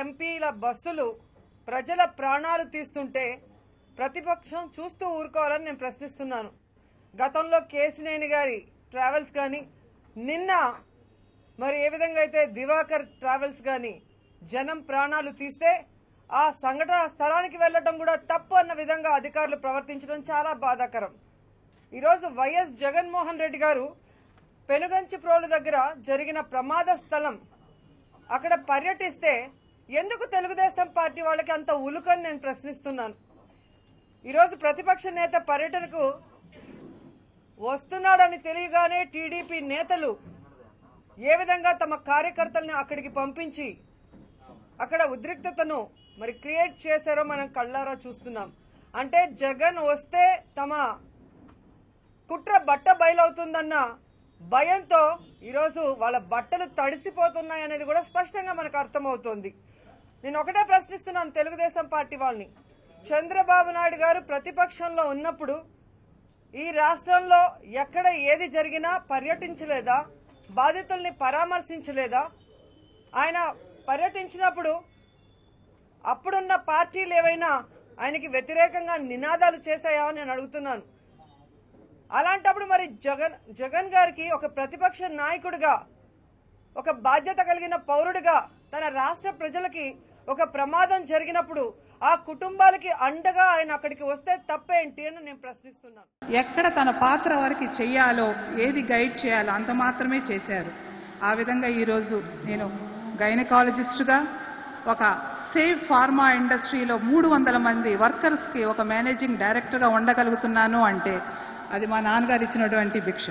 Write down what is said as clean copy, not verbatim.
ఎంపీల బస్సులు ప్రజల ప్రాణాలు తీస్తుంటే ప్రతిపక్షం చూస్తూ ఊరుకోవాలని నేను ప్రశ్నిస్తున్నాను. గతంలో కేసినేని గారి ట్రావెల్స్ కానీ, నిన్న మరి ఏ విధంగా అయితే దివాకర్ ట్రావెల్స్ కానీ జనం ప్రాణాలు తీస్తే ఆ సంఘటన స్థలానికి వెళ్లడం కూడా తప్పు అన్న విధంగా అధికారులు ప్రవర్తించడం చాలా బాధాకరం. ఈరోజు వైఎస్ జగన్మోహన్ రెడ్డి గారు పెనుగంచిప్రోలు దగ్గర జరిగిన ప్రమాద స్థలం అక్కడ పర్యటిస్తే ఎందుకు తెలుగుదేశం పార్టీ వాళ్ళకి అంత ఉలుకని నేను ప్రశ్నిస్తున్నాను. ఈరోజు ప్రతిపక్ష నేత పర్యటనకు వస్తున్నాడని తెలియగానే టీడీపీ నేతలు ఏ విధంగా తమ కార్యకర్తల్ని అక్కడికి పంపించి అక్కడ ఉద్రిక్తతను మరి క్రియేట్ చేశారో మనం కళ్ళారా చూస్తున్నాం. అంటే జగన్ వస్తే తమ కుట్ర బట్ట బయలవుతుందన్న భయంతో ఈరోజు వాళ్ళ బట్టలు తడిసిపోతున్నాయనేది కూడా స్పష్టంగా మనకు అర్థమవుతోంది. నేను ఒకటే ప్రశ్నిస్తున్నాను తెలుగుదేశం పార్టీ వాళ్ళని, చంద్రబాబు నాయుడు గారు ప్రతిపక్షంలో ఉన్నప్పుడు ఈ రాష్ట్రంలో ఎక్కడ ఏది జరిగినా పర్యటించలేదా? బాధితుల్ని పరామర్శించలేదా? ఆయన పర్యటించినప్పుడు అప్పుడున్న పార్టీలు ఏవైనా ఆయనకి వ్యతిరేకంగా నినాదాలు చేశాయా అని నేను అడుగుతున్నాను. అలాంటప్పుడు మరి జగన్ గారికి ఒక ప్రతిపక్ష నాయకుడిగా, ఒక బాధ్యత కలిగిన పౌరుడిగా తన రాష్ట్ర ప్రజలకి ఒక ప్రమాదం జరిగినప్పుడు ఆ కుటుంబాలకి అండగా ఆయన అక్కడికి వస్తే తప్పేంటి అని నేను ప్రశ్నిస్తున్నాను. ఎక్కడ తన పాత్ర వరకు చెయ్యాలో, ఏది గైడ్ చేయాలో అంత మాత్రమే చేశారు. ఆ విధంగా ఈరోజు నేను గైనకాలజిస్టుగా ఒక సేఫ్ ఫార్మా ఇండస్ట్రీలో 300 మంది వర్కర్స్కి ఒక మేనేజింగ్ డైరెక్టర్గా ఉండగలుగుతున్నాను అంటే అది మా నాన్నగారు ఇచ్చినటువంటి భిక్ష.